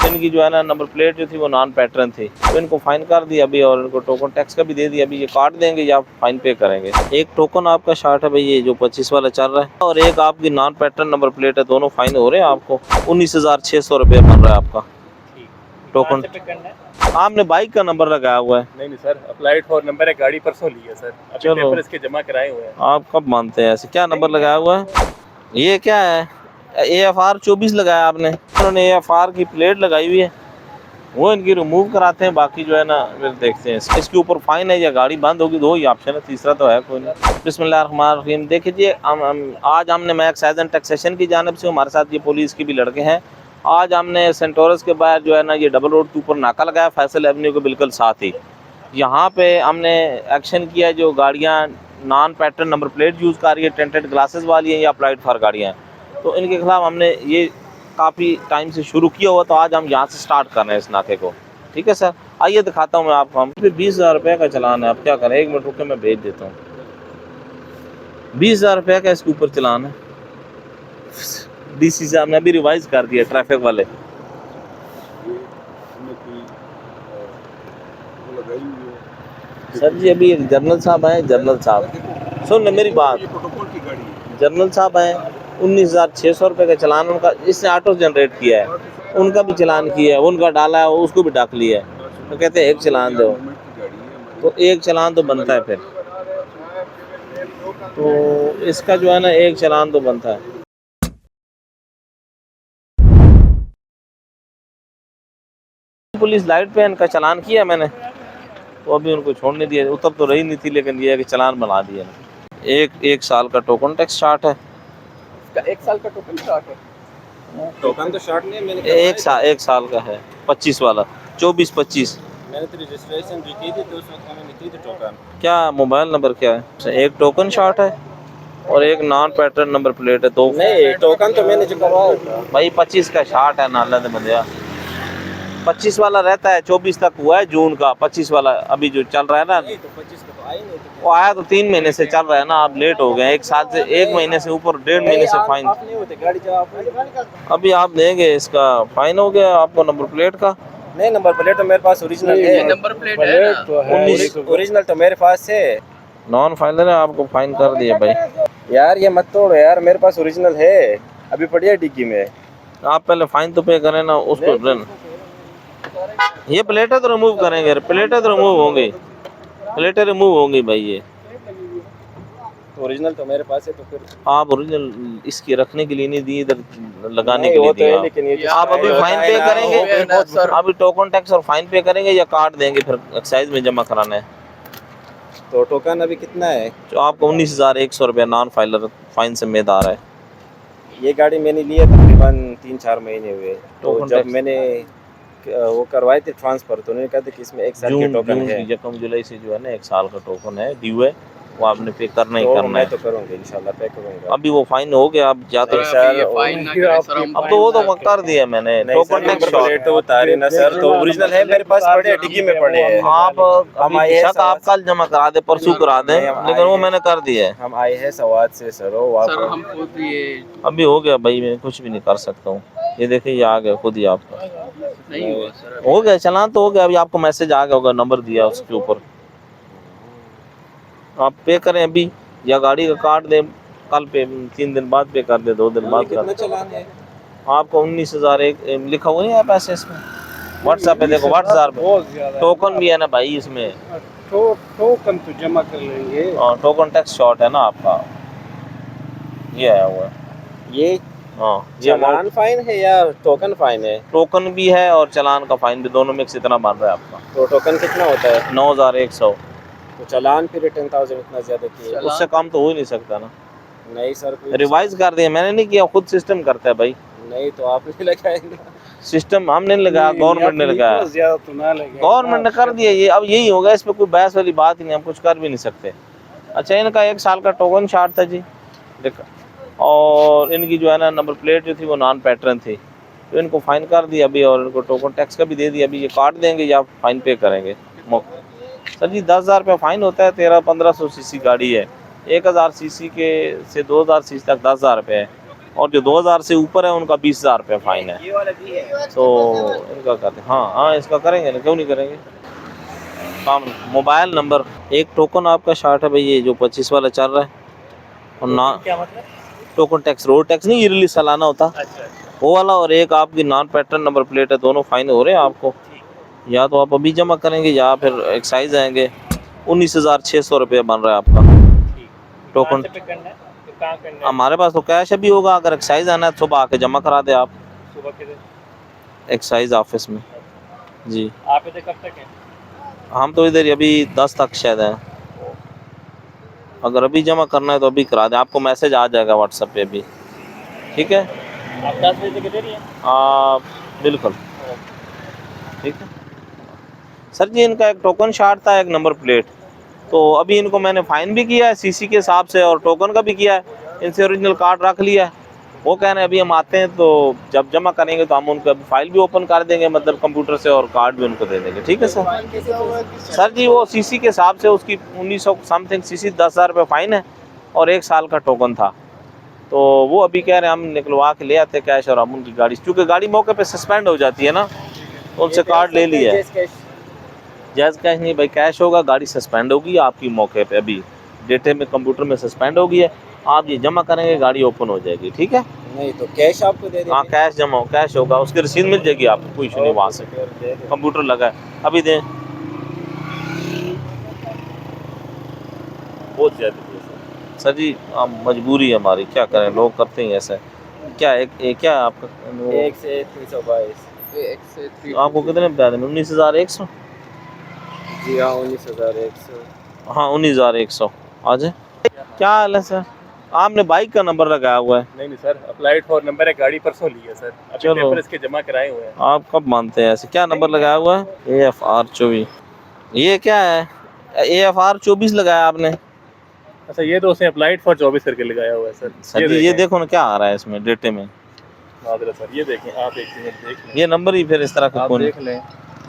इनकी जो है ना नंबर प्लेट जो थी वो नॉन पैटर्न थी, तो इनको फाइन कर दिया अभी और इनको टोकन टैक्स का भी दे दिया। अभी ये काट देंगे या फाइन पे करेंगे। एक टोकन आपका शार्ट है भाई, ये जो 25 वाला चल रहा है, और एक आपकी नॉन पैटर्न नंबर प्लेट है, दोनों फाइन हो रहे हैं आपको। 19,600 रुपये बन रहा है आपका टोकन। आपने बाइक का नंबर लगाया हुआ है? नहीं सर, अप्लाइड फॉर नंबर है, गाड़ी परसों ली है सर, अभी पेपर इसके जमा कराए हुए हैं। आप कब मानते हैं ऐसे? क्या नंबर लगाया हुआ है? ये क्या है? AFR 24 लगाया आपने। उन्होंने AFR की प्लेट लगाई हुई है, वो इनकी रिमूव कराते हैं, बाकी जो है ना फिर देखते हैं। इसके ऊपर फाइन है या गाड़ी बंद होगी, दो ही ऑप्शन है, तीसरा तो है कोई नहीं। बिस्मिल्लाहिर्रहमानिर्रहीम। देखिए आज हमने मैं एक्साइज एंड टैक्सेशन की जानिब से, हमारे साथ ये पुलिस के भी लड़के हैं। आज हमने सेंटोरस के बाहर जो है ना ये डबल रोड के ऊपर नाका लगाया, फैसल एवेन्यू के बिल्कुल साथ ही। यहाँ पे हमने एक्शन किया, जो गाड़ियाँ non pattern number plate use कर रही है, टेंटेड ग्लासेस वाली हैं या अप्लाइड फॉर गाड़ियाँ, तो इनके खिलाफ हमने ये काफ़ी टाइम से शुरू किया हुआ, तो आज हम यहाँ से स्टार्ट कर रहे हैं इस नाके को। ठीक है सर, आइए दिखाता हूँ मैं आपको। हम 20,000 रुपये का चलान है, आप क्या करें, 1 मिनट रुके मैं भेज देता हूँ। 20,000 रुपये का इसके ऊपर चलान है। DC साहब ने अभी रिवाइज कर दिया, ट्रैफिक वाले। सर जी अभी जनरल साहब आए, जनरल साहब सुन मेरी बात, जनरल साहब आए, 19,600 रुपये का चलान उनका, इसने ऑटो जनरेट किया है, उनका भी चलान किया है, उनका डाला है, उसको भी डाक लिया है, तो कहते हैं एक चलान दो, तो एक चलान तो बनता है फिर, तो इसका जो है ना एक चलान तो बनता है। पुलिस लाइट पे इनका चलान किया मैंने, तो अभी उनको छोड़ने दिया, उतर तो रही नहीं थी, लेकिन ये है कि चलान बना दिया। एक साल का टोकन टैक्स शार्ट है। 1 साल का टोकन शार्ट है? टोकन तो शार्ट नहीं है, मैंने एक साल का है, 25 वाला, 24-25। मैंने तो रजिस्ट्रेशन भी की थी, तो उस वक्त मैंने की थी टोकन। क्या मोबाइल नंबर क्या है? एक टोकन शार्ट है और एक नॉन पैटर्न नंबर प्लेट है, दो। नहीं टोकन तो मैंने जो करवाया था भाई 25 का शार्ट है, नाला दे बंदिया। 25 वाला रहता है, 24 तक हुआ है जून का, 25 वाला अभी जो चल रहा है ना, नहीं तो 25 का तो आया नहीं, तो वो आया तो 3 महीने से चल रहा है ना, आप लेट हो गए, 1 साल से 1 महीने से ऊपर, 1.5 महीने से फाइन। नहीं होते गाड़ी जब आप अभी आप देंगे, इसका फाइन हो गया आपको नंबर प्लेट का। नहीं, नंबर प्लेट तो मेरे पास ओरिजिनल है, नंबर प्लेट है तो है, ओरिजिनल तो मेरे पास है। नॉन फाइनल है, आपको फाइन कर दिया भाई। यार ये मत तोड़ो यार, मेरे पास ओरिजिनल है, अभी पड़ी है डिग्गी में। आप पहले फाइन तो पे करें ना उसको। ये प्लेटें तो रिमूव करेंगे, प्लेटें तो रिमूव होंगी, प्लेटें रिमूव होंगी भाई। ये ओरिजिनल तो मेरे पास है, तो फिर आप ओरिजिनल इसकी रखने के लिए नहीं दी, इधर लगाने के लिए दिया। लेकिन ये आप अभी फाइन पे करेंगे, अभी टोकन टैक्स और फाइन पे करेंगे या कार्ड देंगे फिर एक्साइज में जमा कराना है? तो टोकन अभी कितना है? तो आपको 19,100 रुपया नॉन फाइलर फाइन से में आ रहा है। ये गाड़ी मैंने ली है तकरीबन 3-4 महीने हुए, तो जब मैंने वो करवाए थे ट्रांसफर, तो उन्होंने कहा था कि इसमें 1 साल के टोकन है। जून जुलाई से जो है ना 1 साल का टोकन है, ड्यू है, वो आपने पे करना ही तो करना मैं है। तो करूँगा इंशाल्लाह, पे करूँगा। अभी वो फाइन हो गया, अब या तो अब तो वो तो कर दिया मैंने, टोकन टैक्स तो उतारे ना सर, तो ओरिजिनल है मेरे पास, पड़े डिग्गी में पड़े हैं। आप बेशक आप कल जमा करा दे, परसों करा दें, लेकिन वो मैंने कर दिया है। हम आए हैं सवाद से सर, हम खुद ये अभी हो गया भाई, मैं कुछ भी नहीं कर सकता हूँ। ये देखिए ये आ गया खुद ही, आपका नहीं हुआ सर, हो गया चलान तो हो गया। अभी आपको मैसेज आ गया होगा, नंबर दिया उसके ऊपर, आप पे करें अभी या गाड़ी का कार्ड दें, कल पे 3 दिन बाद पे कर दे, 2 दिन बाद कर। चलान है आपको 19,001 लिखा हुआ नहीं है पैसे इसमें, व्हाट्सएप पे देखो, व्हाट्सएप पे टोकन भी है ना भाई इसमें, टोकन तो जमा कर लेंगे। टोकन टैक्स शॉर्ट है ना आपका, ये आया हुआ है ये। हाँ, ये चलान फाइन है या टोकन फाइन है? टोकन भी है और चलान का फाइन भी, दोनों मिक्स इतना बन रहा है आपका। तो टोकन कितना होता है? 9,100। तो चलान फिर 10,000 इतना ज्यादा किया, उससे कम तो हो ही नहीं सकता ना। नहीं सर, रिवाइज कर दिया मैंने, नहीं किया, खुद सिस्टम करता है भाई। नहीं तो आपने लगाया, सिस्टम हमने लगाया, गवर्नमेंट ने लगाया, ज्यादा तो ना लगे, गवर्नमेंट ने कर दिया ये। अब यही होगा, इस पे कोई बहस वाली बात ही नहीं, हम कुछ कर भी नहीं सकते। अच्छा, इनका 1 साल का टोकन शार्ट था जी, देखा, और इनकी जो है ना नंबर प्लेट जो थी वो नॉन पैटर्न थी, तो इनको फाइन कर दिया अभी और इनको टोकन टैक्स का भी दे दिया। अभी ये काट देंगे या फाइन पे करेंगे। सर जी 10,000 रुपये फाइन होता है, 1300-1500 सीसी गाड़ी है, 1,000 सीसी के से 2,000 सीसी तक 10,000 रुपये है, और जो 2000 से ऊपर है उनका 20,000 रुपये फाइन है। तो इनका करते हैं, हाँ इसका करेंगे ना, क्यों नहीं करेंगे। काम मोबाइल नंबर, एक टोकन आपका शार्ट है भाई, ये जो 25 वाला चल रहा है, और ना क्या मतलब? टोकन टैक्स, रोड टैक्स नहीं, ईयरली सालाना होता वो वाला, और एक आपकी नॉन पैटर्न नंबर प्लेट है, दोनों फाइन हो रहे हैं आपको। या तो आप अभी जमा करेंगे या फिर एक्साइज आएंगे। 19,600 रुपये बन रहा है आपका टोकन। हमारे पास तो कैश अभी होगा, अगर एक्साइज आना है सुबह आके जमा करा दे आप सुबह के एक्साइज ऑफिस में जी। आप इधर कब तक हैं? हम तो इधर अभी 10 तक शायद हैं। अगर अभी जमा करना है तो अभी करा दें, आपको मैसेज आ जाएगा व्हाट्सएप पे भी, ठीक है। आप 10 बजे तक इधर ही हैं? आप बिल्कुल ठीक है सर जी। इनका एक टोकन शार्ट था, एक नंबर प्लेट, तो अभी इनको मैंने फाइन भी किया है सीसी के हिसाब से, और टोकन का भी किया है। इनसे ओरिजिनल कार्ड रख लिया है। वो कह रहे हैं अभी हम आते हैं तो जब जमा करेंगे तो हम उनको फाइल भी ओपन कर देंगे, मतलब कंप्यूटर से, और कार्ड भी उनको दे देंगे, ठीक है सर। सर जी वो सीसी के हिसाब से उसकी 1900 समथिंग सीसी 10,000 रुपये फाइन है, और 1 साल का टोकन था। तो वो अभी कह रहे हैं हम निकलवा के ले आते कैश, और हम उनकी गाड़ी, क्योंकि गाड़ी मौके पे सस्पेंड हो जाती है ना, तो उनसे कार्ड ले लिया है। जैज कैश नहीं भाई, कैश होगा, गाड़ी सस्पेंड होगी आपकी मौके पे, अभी डेटे में कंप्यूटर में सस्पेंड होगी है। आप ये जमा करेंगे गाड़ी ओपन हो जाएगी, ठीक है। नहीं तो कैश आपको दे हाँ देंगे। कैश जमा कैश होगा, उसकी रसीद मिल जाएगी आपको, कोई इशू नहीं, वहाँ से कंप्यूटर लगा है। अभी दें, बहुत ज़्यादा सर जी, मजबूरी है हमारी, क्या करें, लोग करते हैं ऐसा। क्या क्या है आपका? 1 से 322। आपको कितने बता दें? 19,100। जी हाँ 19,100। हाँ 19,100 आ जाए। क्या हाल है सर? आपने बाइक का नंबर लगाया हुआ है? नहीं सर, अप्लाइड फॉर नंबर है, गाड़ी परसों ली है सर, अभी चलो। पेपर इसके जमा कराए हुए हैं। आप कब मानते हैं ऐसे? क्या नंबर लगाया हुआ है? AFR 24। ये क्या है? AFR 24 लगाया आपने? अच्छा, ये तो उसने अप्लाइड फॉर 24 करके लगाया हुआ है सर। सर जी ये देखो ना क्या आ रहा है इसमें डेटे में। मादरा सर ये देखें, आप एक मिनट देख लें, ये नंबर ही फिर इस तरह का आप कौन? देख लें,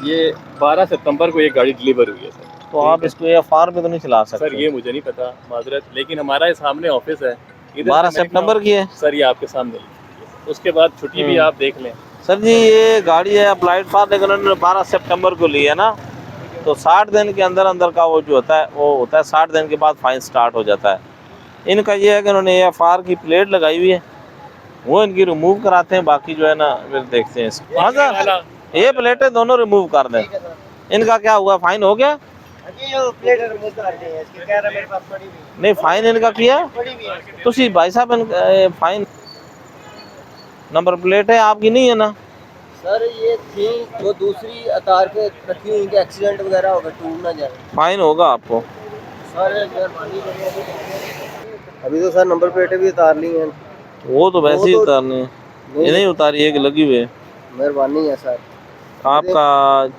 ये 12 सितंबर को ये गाड़ी डिलीवर हुई है सर। तो आप इसको AFR पे तो नहीं चला सकते सर ये मुझे नहीं पता मादरत, लेकिन हमारा ये सामने ऑफिस है, इधर 12 से मैंने सितंबर की है सर, ये आपके सामने लिखी है। उसके बाद छुट्टी भी आप देख लें सर जी। ये गाड़ी है अप्लाइड फॉर, लेकिन उन्होंने 12 सितंबर को ली है ना, तो 60 दिन के अंदर अंदर का वो जो होता है वो होता है, 60 दिन के बाद फाइन स्टार्ट हो जाता है। इनका ये है कि उन्होंने AFR की प्लेट लगाई हुई है, वो इनकी रिमूव कराते हैं, बाकी जो है ना फिर देखते हैं इसको। हाँ सर, ये प्लेटें दोनों रिमूव कर दें। इनका क्या हुआ, फाइन हो गया? नहीं फाइन इनका किया तो सी भाई साहब, फाइन नंबर प्लेट है आपकी नहीं है ना सर? ये थी वो दूसरी अतार के रखी हुई, एक्सीडेंट वगैरह होगा, टूट ना जाए। फाइन होगा आपको सर मेहरबानी अभी तो सर नंबर प्लेटें भी उतार ली हैं। वो तो वैसे ही उतारनी है, ये नहीं उतारी है कि लगी हुई है। मेहरबानी है सर। आपका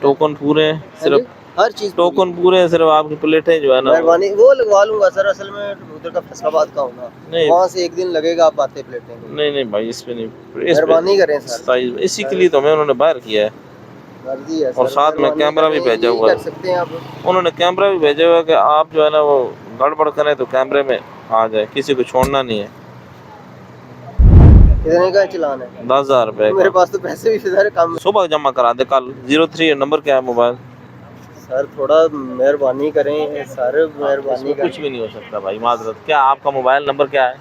टोकन पूरे हैं, सिर्फ हर चीज टोकन पूरे हैं, सिर्फ आपकी प्लेटें जो है ना। मेहरबानी वो लगवा लूंगा सर, असल में उधर का फैसलाबाद का होना, नहीं वहाँ से एक दिन लगेगा आप आते प्लेटें। नहीं भाई इस पे नहीं, मेहरबानी करें सर, इसी के लिए तो मैं उन्होंने बाहर किया है, मर्जी है और सर, साथ में मेहरबानी कैमरा भी करें, भेजा यही हुआ है। कर सकते हैं आप। उन्होंने कैमरा भी भेजा हुआ है कि आप जो है ना वो गड़बड़ करें तो कैमरे में आ जाए, किसी को छोड़ना नहीं है। कितने का चलान है? 10,000 रुपये मेरे पास तो पैसे भी सर कम। सुबह जमा करा दे कल। 03 नंबर क्या है मोबाइल? सर थोड़ा मेहरबानी करें सर, मेहरबानी कुछ भी नहीं हो सकता भाई, माजरत। क्या आपका मोबाइल नंबर क्या है?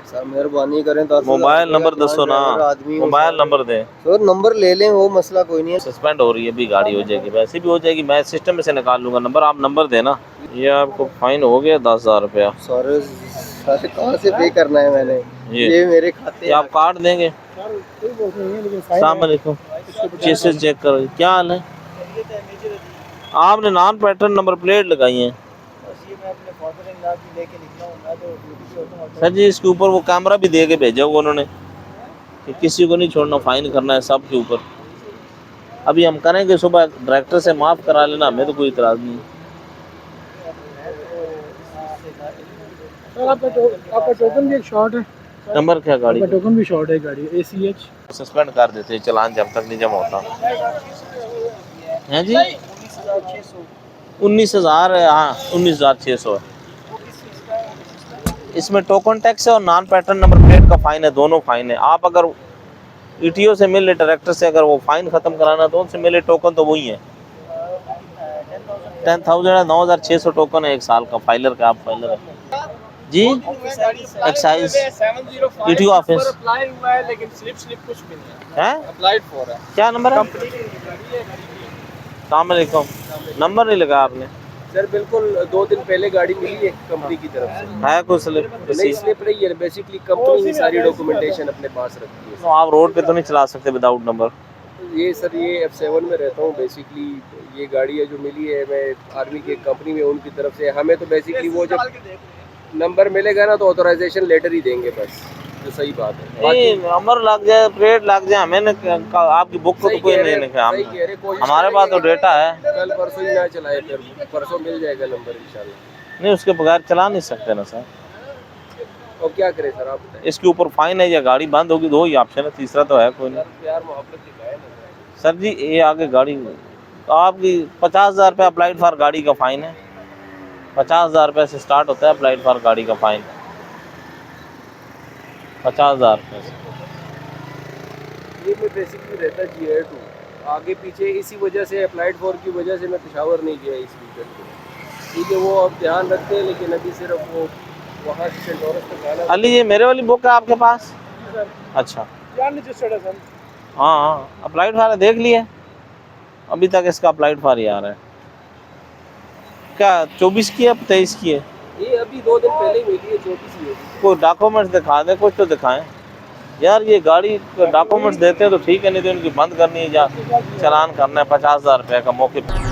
सर मेहरबानी करें, 10,000 मोबाइल नंबर दसो ना, आदमी मोबाइल नंबर दें। सर नंबर ले लें, वो मसला कोई नहीं है। सस्पेंड हो रही है अभी, गाड़ी हो जाएगी, वैसे भी हो जाएगी, मैं सिस्टम में से निकाल लूंगा नंबर, आप नंबर देना। ये आपको फाइन हो गया 10,000 रुपया। सर सर कहाँ से पे करना है मैंने? ये मेरे खाते आप कार्ड देंगे? सलाम चेक करो। क्या हाल है? आपने नॉन पैटर्न नंबर प्लेट लगाई है सर जी, इसके ऊपर वो कैमरा भी दे के भेजा हुआ उन्होंने कि किसी को नहीं छोड़ना, फाइन करना है सब के ऊपर। अभी हम करेंगे सुबह, डायरेक्टर से माफ़ करा लेना, हमें तो कोई इतराज़ नहीं। आपका टोकन भी एक शॉर्ट है। नंबर क्या गाड़ी? आपका टोकन भी शॉर्ट है गाड़ी, ACH। सस्पेंड कर देते हैं चालान जब तक नहीं जमा होता है जी। 19,000 है, हाँ 19,600 है। इसमें टोकन टैक्स है और नॉन पैटर्न नंबर प्लेट का फाइन है, दोनों फाइन है। आप अगर ईटीओ से मिले, डायरेक्टर से अगर वो फाइन खत्म कराना तो उनसे मिले, टोकन तो वही है। 10,000 है, 9,600 टोकन है 1 साल का फाइलर का। आप फाइलर है जी, एक्साइज ईटीओ ऑफिस अप्लाई हुआ है लेकिन स्लिप कुछ भी नहीं है। अप्लाइड फॉर है। क्या नंबर है? सलाम अलैकुम। नंबर नहीं लगा आपने? सर बिल्कुल 2 दिन पहले गाड़ी मिली है कंपनी की तरफ से। है कोई स्लिप? नहीं स्लिप नहीं है, बेसिकली कंपनी ही सारी डॉक्यूमेंटेशन अपने पास रखती है। तो आप रोड पे तो नहीं चला सकते विदाउट नंबर? ये सर ये F7 में रहता हूँ, बेसिकली ये गाड़ी है जो मिली है, मैं आर्मी की कंपनी में उनकी तरफ से। हमें तो बेसिकली वो जब नंबर मिलेगा ना तो ऑथराइजेशन लेटर ही देंगे बस, जो सही बात है। नहीं, नंबर लग जाए, प्लेट लग जाए, हमें आपकी बुक को तो कोई नहीं लिखा। हमारे पास तो डेटा है। कल परसों ही ना चलाए, फिर परसों मिल जाएगा नंबर इंशाल्लाह। नहीं, उसके बगैर चला नहीं सकते ना सर। और क्या करें सर आप बताएं। इसके ऊपर फाइन है या गाड़ी बंद होगी, 2 ही ऑप्शन है, तीसरा तो है कोई नहीं। प्यार मोहब्बत दिखाए ना सर जी ये आगे गाड़ी तो आपकी 50,000 रुपये अप्लाइड फॉर गाड़ी का फाइन है। 50,000 रुपये से स्टार्ट होता है अप्लाइड फॉर गाड़ी का फाइन, 50,000 रुपये से। ये मैं बेसिकली रहता GR 2 आगे पीछे, इसी वजह से अप्लाइड फॉर की वजह से मैं पेशावर नहीं गया इस वीकेंड को, क्योंकि वो अब ध्यान रखते हैं लेकिन अभी सिर्फ वो वहाँ से सेंटोरस तक आना। अली ये मेरे वाली बुक है आपके पास? अच्छा रजिस्टर्ड है सर। हाँ, अप्लाइड फॉर देख लिया, अभी तक इसका अप्लाइड फॉर ही आ रहा है। क्या 24 की है, 23 की है? ये अभी 2 दिन पहले ही मिली है, 24 ही है। कोई डॉक्यूमेंट्स दिखा दें, कुछ तो दिखाएं यार। ये गाड़ी डॉक्यूमेंट्स देते हैं तो ठीक है, नहीं तो इनकी बंद करनी है या चालान करना है 50,000 रुपये का मौके पर।